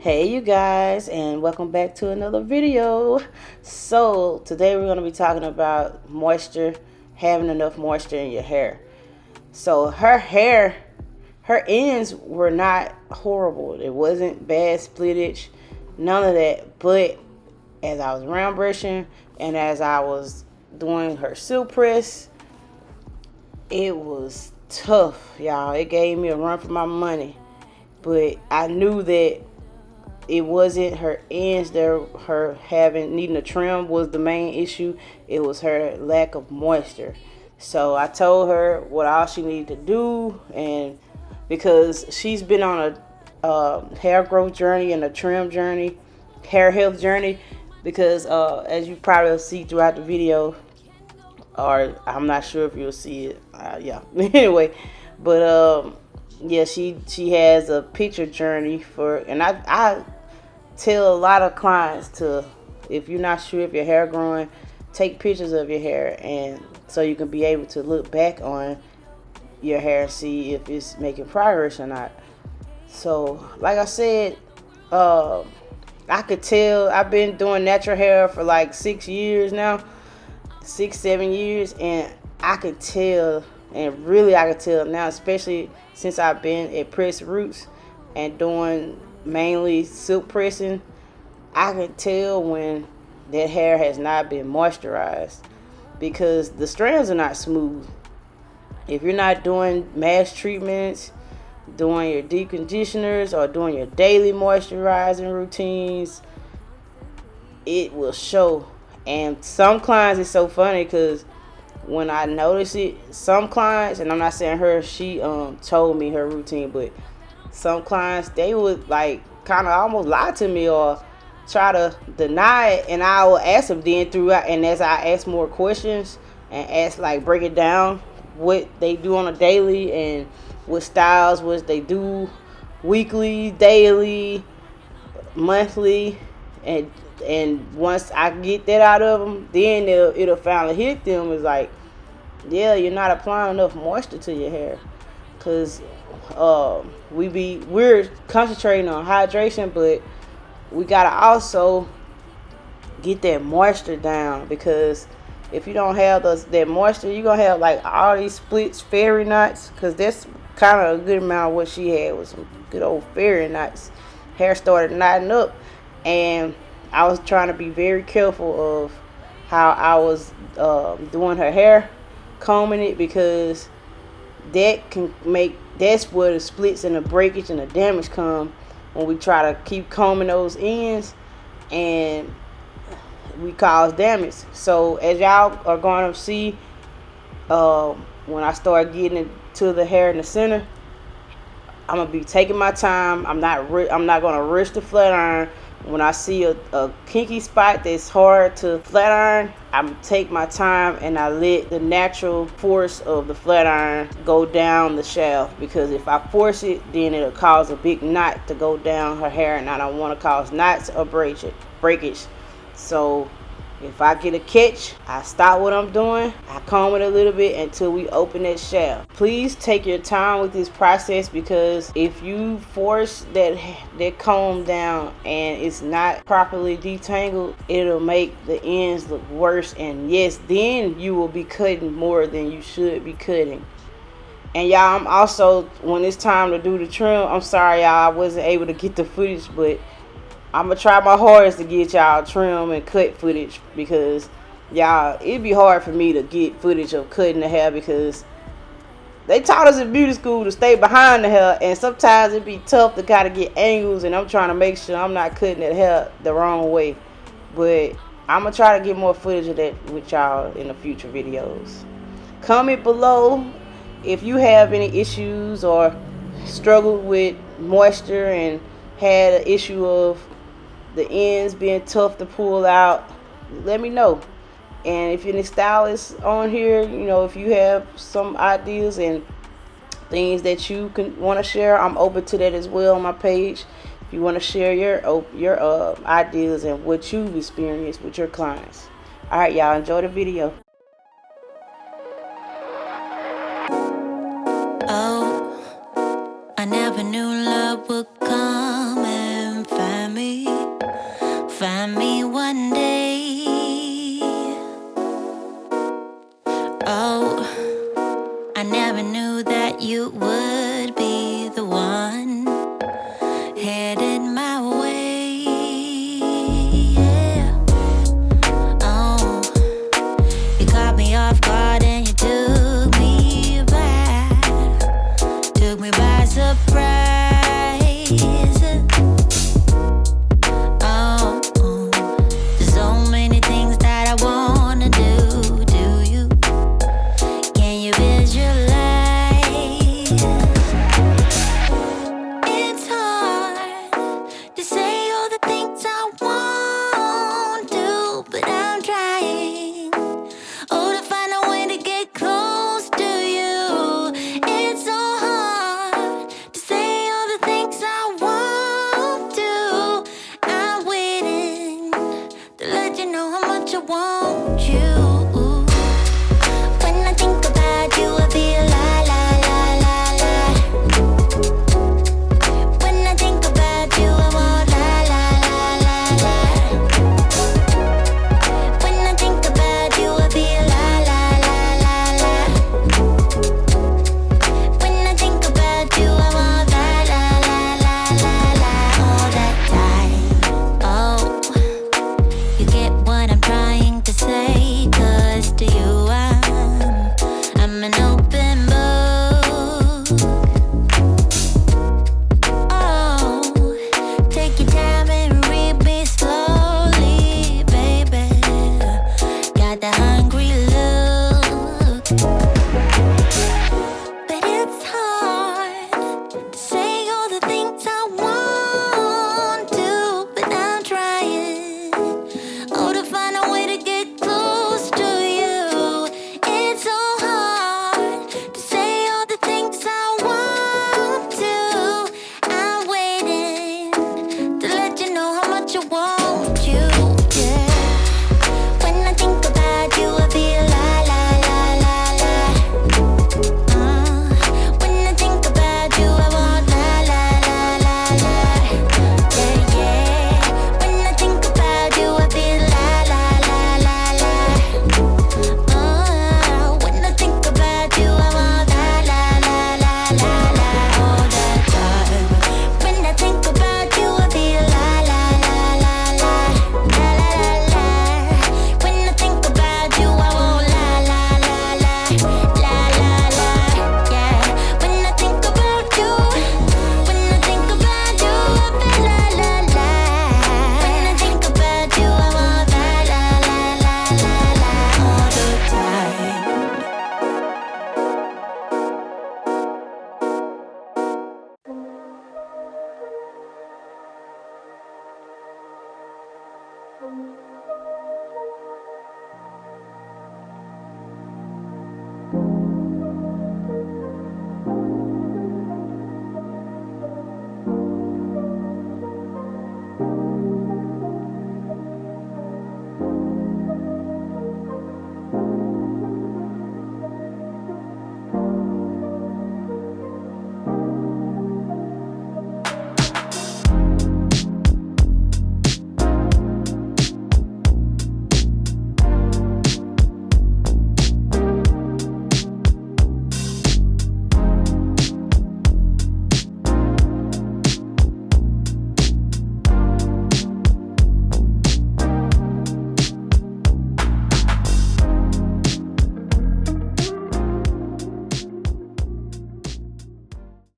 Hey you guys, and welcome back to another video. So today we're going to be talking about moisture, having enough moisture in your hair. So her ends were not horrible. It wasn't bad splittage, none of that. But as I was round brushing and as I was doing her silk press, it was tough, y'all. It gave me a run for my money. But I knew that it wasn't her ends there, her needing a trim was the main issue. It was her lack of moisture. So I told her what all she needed to do, and because she's been on a hair growth journey and a trim journey, hair health journey, because as you probably will see throughout the video, or I'm not sure if you'll see it. Yeah. Anyway, but yeah, she has a picture journey for, and I tell a lot of clients to, if you're not sure if your hair growing, take pictures of your hair, and so you can be able to look back on your hair and see if it's making progress or not. So like I said, I could tell. I've been doing natural hair for like 6 years now, 6-7 years, and I could tell, and really I could tell now, especially since I've been at Press Roots and doing mainly silk pressing. I can tell when that hair has not been moisturized because the strands are not smooth. If you're not doing mass treatments, doing your deep conditioners, or doing your daily moisturizing routines, it will show. And some clients, it's so funny because when I notice it, some clients, and I'm not saying her, she told me her routine, but some clients, they would like kind of almost lie to me or try to deny it, and I will ask them then throughout, and as I ask more questions and ask, like, break it down what they do on a daily and what styles what they do weekly, daily, monthly, and once I get that out of them, then it'll finally hit them. It's like, yeah, you're not applying enough moisture to your hair, because we're concentrating on hydration, but we gotta also get that moisture down, because if you don't have that moisture, you're gonna have like all these splits, fairy knots, because that's kind of a good amount of what she had was some good old fairy knots. Hair started knotting up, and I was trying to be very careful of how I was doing her hair, combing it, because that's where the splits and the breakage and the damage come, when we try to keep combing those ends, and we cause damage. So as y'all are going to see, when I start getting into the hair in the center, I'm gonna be taking my time. I'm not gonna rush the flat iron. When I see a kinky spot that's hard to flat iron, I take my time and I let the natural force of the flat iron go down the shaft, because if I force it, then it'll cause a big knot to go down her hair, and I don't want to cause knots or breakage. So if I get a catch, I stop what I'm doing, I comb it a little bit until we open that shaft. Please take your time with this process, because if you force that comb down and it's not properly detangled, it'll make the ends look worse, and yes, then you will be cutting more than you should be cutting. And y'all, I'm also, when it's time to do the trim, I'm sorry y'all, I wasn't able to get the footage, but I'm gonna try my hardest to get y'all trim and cut footage, because y'all, it'd be hard for me to get footage of cutting the hair, because they taught us in beauty school to stay behind the hair, and sometimes it'd be tough to kind of get angles, and I'm trying to make sure I'm not cutting that hair the wrong way. But I'm gonna try to get more footage of that with y'all in the future videos. Comment below if you have any issues or struggled with moisture and had an issue of the ends being tough to pull out. Let me know. And if any stylists on here, if you have some ideas and things that you can want to share, I'm open to that as well on my page. If you want to share your ideas and what you've experienced with your clients. All right, y'all, enjoy the video. Oh, I never knew love would come and find Head